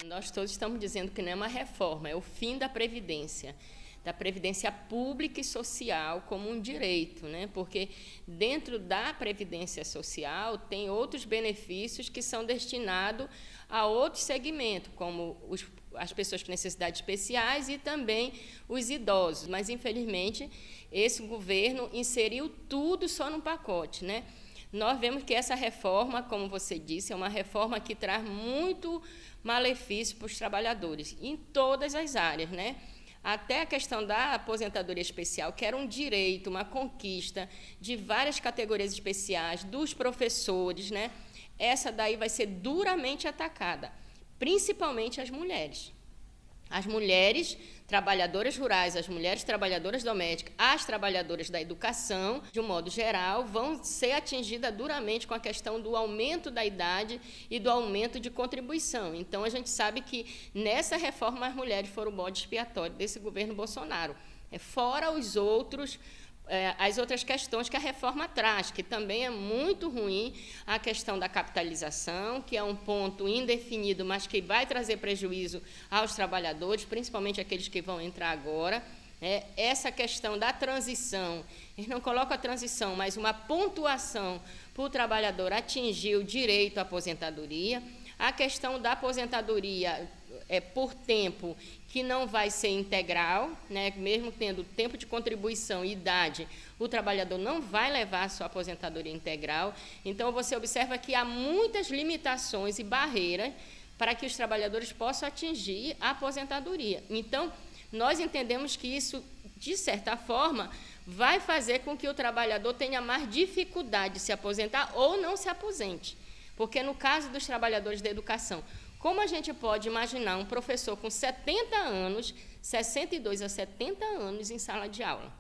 Nós todos estamos dizendo que não é uma reforma, é o fim da Previdência pública e social como um direito, né? Porque dentro da Previdência Social tem outros benefícios que são destinados a outros segmentos, como as pessoas com necessidades especiais e também os idosos. Mas, infelizmente, esse governo inseriu tudo só num pacote, né? Nós vemos que essa reforma, como você disse, é uma reforma que traz muito malefício para os trabalhadores, em todas as áreas, né? Até a questão da aposentadoria especial, que era um direito, uma conquista de várias categorias especiais, dos professores, né? Essa daí vai ser duramente atacada, principalmente as mulheres. As mulheres trabalhadoras rurais, as mulheres trabalhadoras domésticas, as trabalhadoras da educação, de um modo geral, vão ser atingidas duramente com a questão do aumento da idade e do aumento de contribuição. Então, a gente sabe que nessa reforma as mulheres foram o bode expiatório desse governo Bolsonaro. Fora as outras questões que a reforma traz, que também é muito ruim, a questão da capitalização, que é um ponto indefinido, mas que vai trazer prejuízo aos trabalhadores, principalmente aqueles que vão entrar agora. Essa questão da transição, eles não colocam a transição, mas uma pontuação para o trabalhador atingir o direito à aposentadoria. A questão da aposentadoria por tempo, que não vai ser integral, né? Mesmo tendo tempo de contribuição e idade, o trabalhador não vai levar a sua aposentadoria integral. Então, você observa que há muitas limitações e barreiras para que os trabalhadores possam atingir a aposentadoria. Então, nós entendemos que isso, de certa forma, vai fazer com que o trabalhador tenha mais dificuldade de se aposentar ou não se aposente. Porque, no caso dos trabalhadores da educação, como a gente pode imaginar um professor com 70 anos, 62 a 70 anos em sala de aula?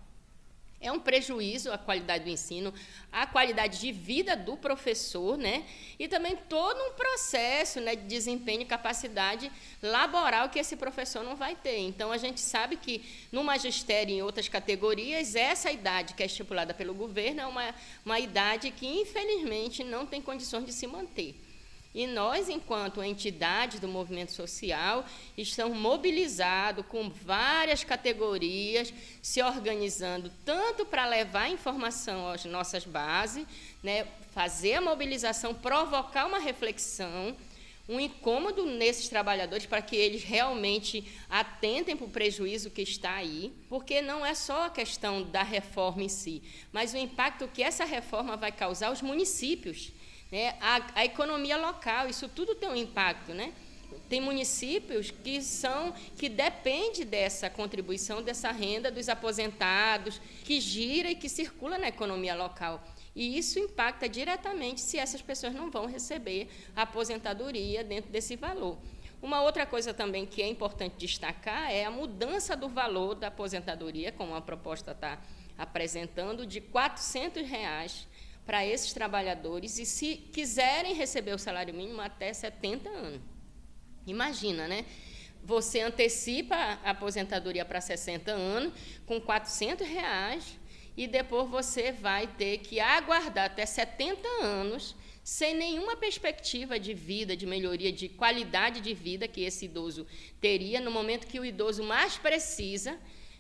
É um prejuízo à qualidade do ensino, à qualidade de vida do professor, né? E também todo um processo, né, de desempenho e capacidade laboral que esse professor não vai ter. Então, a gente sabe que no magistério e em outras categorias, essa idade que é estipulada pelo governo é uma idade que, infelizmente, não tem condições de se manter. E nós, enquanto entidades do movimento social, estamos mobilizados com várias categorias, se organizando tanto para levar informação às nossas bases, né, fazer a mobilização, provocar uma reflexão, um incômodo nesses trabalhadores para que eles realmente atentem para o prejuízo que está aí, porque não é só a questão da reforma em si, mas o impacto que essa reforma vai causar aos municípios, né? A economia local, isso tudo tem um impacto, né? Tem municípios que dependem dessa contribuição, dessa renda dos aposentados, que gira e que circula na economia local. E isso impacta diretamente se essas pessoas não vão receber a aposentadoria dentro desse valor. Uma outra coisa também que é importante destacar é a mudança do valor da aposentadoria, como a proposta está apresentando, de R$ 400 para esses trabalhadores, e se quiserem receber o salário mínimo até 70 anos. Imagina, né? Você antecipa a aposentadoria para 60 anos com R$ 400 e depois você vai ter que aguardar até 70 anos sem nenhuma perspectiva de vida, de melhoria, de qualidade de vida que esse idoso teria no momento que o idoso mais precisa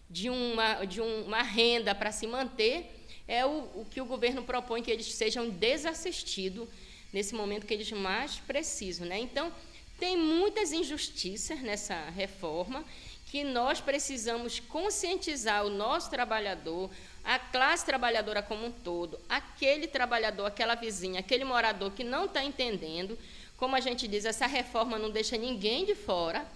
de uma renda para se manter. É o que o governo propõe, que eles sejam desassistidos nesse momento que eles mais precisam, né? Então, tem muitas injustiças nessa reforma que nós precisamos conscientizar o nosso trabalhador, a classe trabalhadora como um todo, aquele trabalhador, aquela vizinha, aquele morador que não está entendendo. Como a gente diz, essa reforma não deixa ninguém de fora,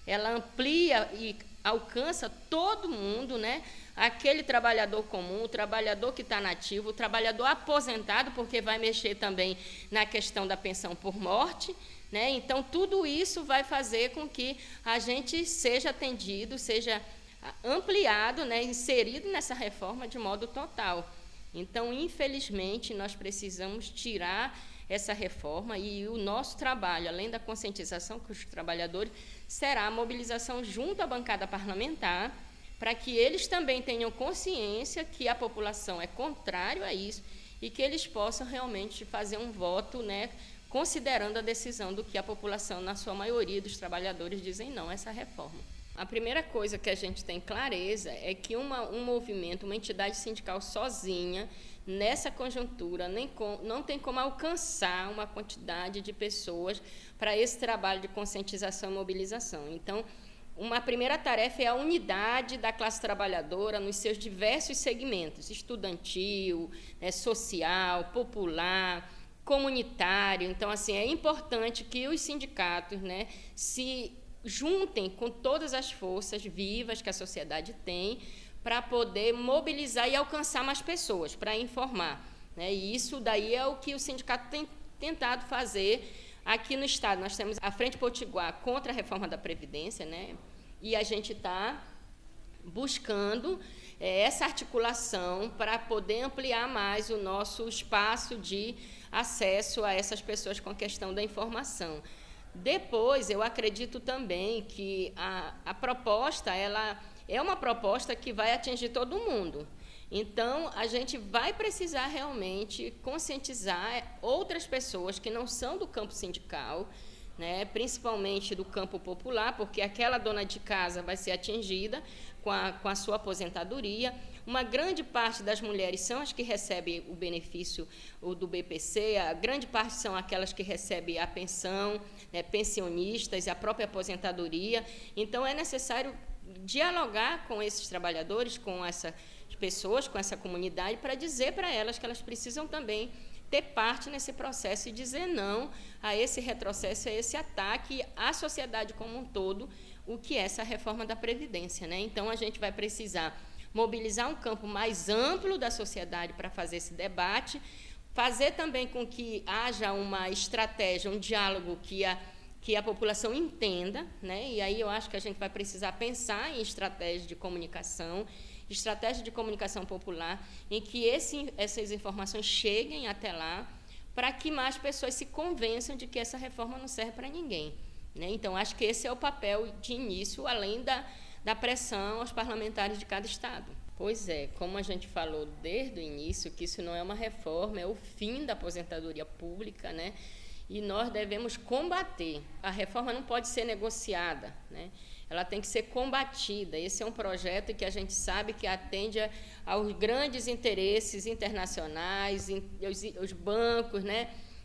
ela amplia e alcança todo mundo, né? Aquele trabalhador comum, o trabalhador que está nativo, o trabalhador aposentado, porque vai mexer também na questão da pensão por morte, né? Então, tudo isso vai fazer com que a gente seja atendido, seja ampliado, né? Inserido nessa reforma de modo total. Então, infelizmente, nós precisamos tirar essa reforma e o nosso trabalho, além da conscientização com os trabalhadores, será a mobilização junto à bancada parlamentar, para que eles também tenham consciência que a população é contrária a isso e que eles possam realmente fazer um voto, né, considerando a decisão do que a população, na sua maioria dos trabalhadores, dizem não a essa reforma. A primeira coisa que a gente tem clareza é que um movimento, uma entidade sindical sozinha, nessa conjuntura, não tem como alcançar uma quantidade de pessoas para esse trabalho de conscientização e mobilização. Então, uma primeira tarefa é a unidade da classe trabalhadora nos seus diversos segmentos, estudantil, social, popular, comunitário. Então, assim, é importante que os sindicatos, se juntem com todas as forças vivas que a sociedade tem para poder mobilizar e alcançar mais pessoas, para informar. E isso daí é o que o sindicato tem tentado fazer aqui no Estado. Nós temos a Frente Potiguar contra a reforma da Previdência, e a gente está buscando essa articulação para poder ampliar mais o nosso espaço de acesso a essas pessoas com a questão da informação. Depois, eu acredito também que a proposta, ela é uma proposta que vai atingir todo mundo. Então, a gente vai precisar realmente conscientizar outras pessoas que não são do campo sindical, principalmente do campo popular, porque aquela dona de casa vai ser atingida com a sua aposentadoria. Uma grande parte das mulheres são as que recebem o benefício do BPC, a grande parte são aquelas que recebem a pensão, pensionistas, a própria aposentadoria. Então, é necessário dialogar com esses trabalhadores, com essas pessoas, com essa comunidade, para dizer para elas que elas precisam também ter parte nesse processo e dizer não a esse retrocesso, a esse ataque à sociedade como um todo, o que é essa reforma da Previdência. Então, a gente vai precisar mobilizar um campo mais amplo da sociedade para fazer esse debate, fazer também com que haja uma estratégia, um diálogo que a população entenda, e aí eu acho que a gente vai precisar pensar em estratégia de comunicação popular, em que essas informações cheguem até lá, para que mais pessoas se convençam de que essa reforma não serve para ninguém. Então, acho que esse é o papel de início, além da pressão aos parlamentares de cada estado. Pois é, como a gente falou desde o início, que isso não é uma reforma, é o fim da aposentadoria pública, e nós devemos combater. A reforma não pode ser negociada, ela tem que ser combatida. Esse é um projeto que a gente sabe que atende aos grandes interesses internacionais, os bancos,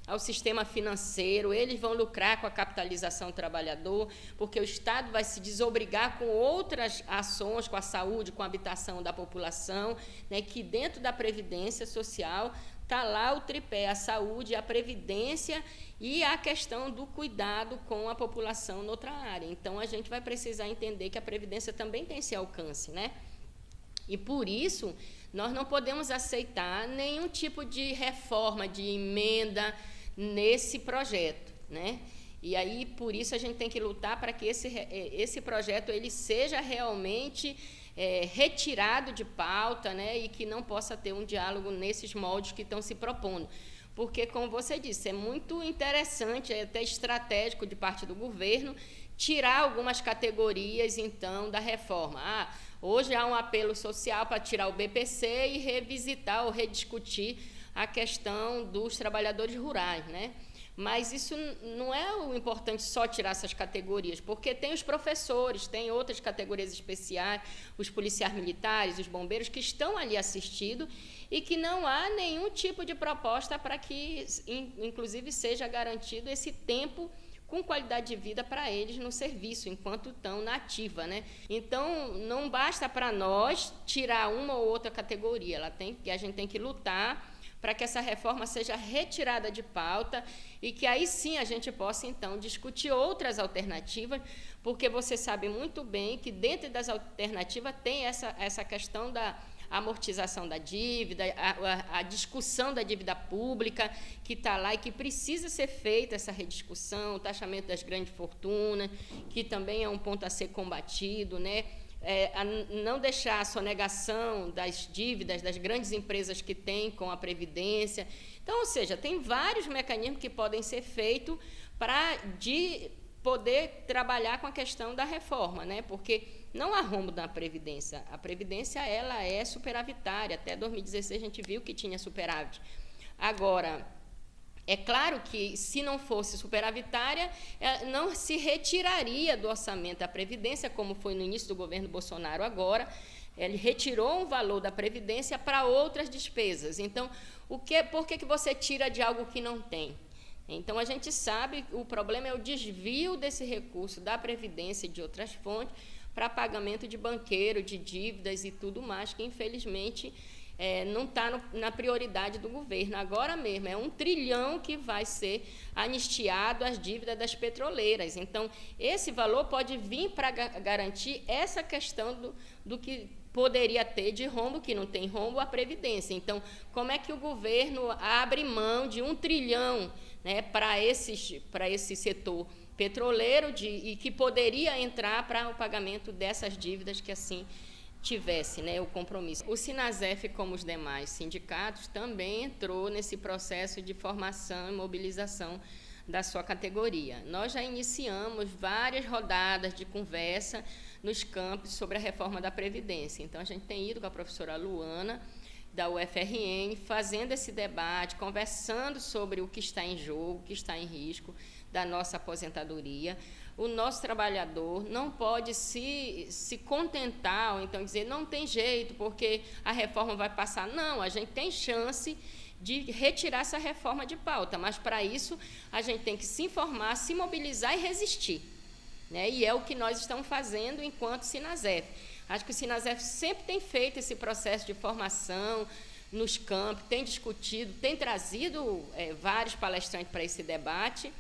ao sistema financeiro. Eles vão lucrar com a capitalização do trabalhador, porque o Estado vai se desobrigar com outras ações, com a saúde, com a habitação da população, que dentro da Previdência Social está lá o tripé, a saúde, a previdência e a questão do cuidado com a população noutra área. Então, a gente vai precisar entender que a Previdência também tem esse alcance, E, por isso, nós não podemos aceitar nenhum tipo de reforma, de emenda nesse projeto, E aí, por isso, a gente tem que lutar para que esse projeto ele seja realmente retirado de pauta, e que não possa ter um diálogo nesses moldes que estão se propondo. Porque, como você disse, é muito interessante, é até estratégico de parte do governo, tirar algumas categorias, então, da reforma. Hoje há um apelo social para tirar o BPC e revisitar ou rediscutir a questão dos trabalhadores rurais, Mas isso não é o importante só tirar essas categorias, porque tem os professores, tem outras categorias especiais, os policiais militares, os bombeiros, que estão ali assistindo e que não há nenhum tipo de proposta para que, inclusive, seja garantido esse tempo com qualidade de vida para eles no serviço, enquanto estão na ativa, Então, não basta para nós tirar uma ou outra categoria, a gente tem que lutar para que essa reforma seja retirada de pauta e que aí sim a gente possa, então, discutir outras alternativas, porque você sabe muito bem que dentro das alternativas tem essa questão da amortização da dívida, a discussão da dívida pública que está lá e que precisa ser feita essa rediscussão, o taxamento das grandes fortunas, que também é um ponto a ser combatido, a não deixar a sonegação das dívidas das grandes empresas que têm com a Previdência. Então, ou seja, tem vários mecanismos que podem ser feitos para poder trabalhar com a questão da reforma, porque não há rombo na Previdência. A Previdência ela é superavitária. Até 2016 a gente viu que tinha superávit. Agora, É claro que, se não fosse superavitária, não se retiraria do orçamento da Previdência, como foi no início do governo Bolsonaro agora. Ele retirou um valor da Previdência para outras despesas. Então, por que você tira de algo que não tem? Então, a gente sabe que o problema é o desvio desse recurso da Previdência e de outras fontes para pagamento de banqueiro, de dívidas e tudo mais, que, infelizmente, não está na prioridade do governo. Agora mesmo, é 1 trilhão que vai ser anistiado às dívidas das petroleiras. Então, esse valor pode vir para garantir essa questão do que poderia ter de rombo, que não tem rombo, a Previdência. Então, como é que o governo abre mão de 1 trilhão, né, para esse setor petroleiro e que poderia entrar para o pagamento dessas dívidas que assim tivesse, né, o compromisso. O Sinasef, como os demais sindicatos, também entrou nesse processo de formação e mobilização da sua categoria. Nós já iniciamos várias rodadas de conversa nos campos sobre a reforma da Previdência. Então, a gente tem ido com a professora Luana, da UFRN, fazendo esse debate, conversando sobre o que está em jogo, o que está em risco da nossa aposentadoria. O nosso trabalhador não pode se contentar, ou então dizer, não tem jeito, porque a reforma vai passar. Não, a gente tem chance de retirar essa reforma de pauta, mas, para isso, a gente tem que se informar, se mobilizar e resistir, né? E é o que nós estamos fazendo enquanto Sinasef. Acho que o Sinasef sempre tem feito esse processo de formação nos campos, tem discutido, tem trazido vários palestrantes para esse debate,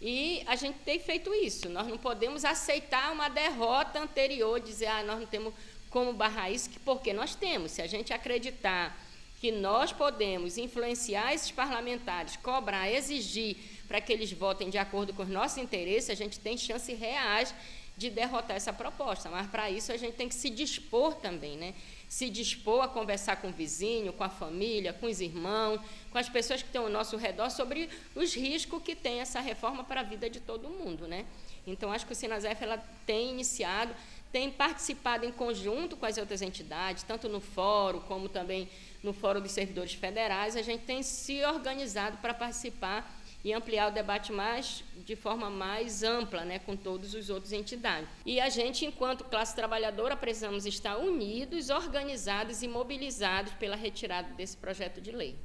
e a gente tem feito isso. Nós não podemos aceitar uma derrota anterior, dizer, nós não temos como barrar isso, porque nós temos. Se a gente acreditar que nós podemos influenciar esses parlamentares, cobrar, exigir para que eles votem de acordo com os nossos interesses, a gente tem chances reais de derrotar essa proposta. Mas, para isso, a gente tem que se dispor também, né? Se dispor a conversar com o vizinho, com a família, com os irmãos, com as pessoas que estão ao nosso redor, sobre os riscos que tem essa reforma para a vida de todo mundo, né? Então, acho que o Sinasef ela tem iniciado, tem participado em conjunto com as outras entidades, tanto no fórum, como também no Fórum dos Servidores Federais. A gente tem se organizado para participar e ampliar o debate de forma mais ampla, né, com todas as outras entidades. E a gente, enquanto classe trabalhadora, precisamos estar unidos, organizados e mobilizados pela retirada desse projeto de lei.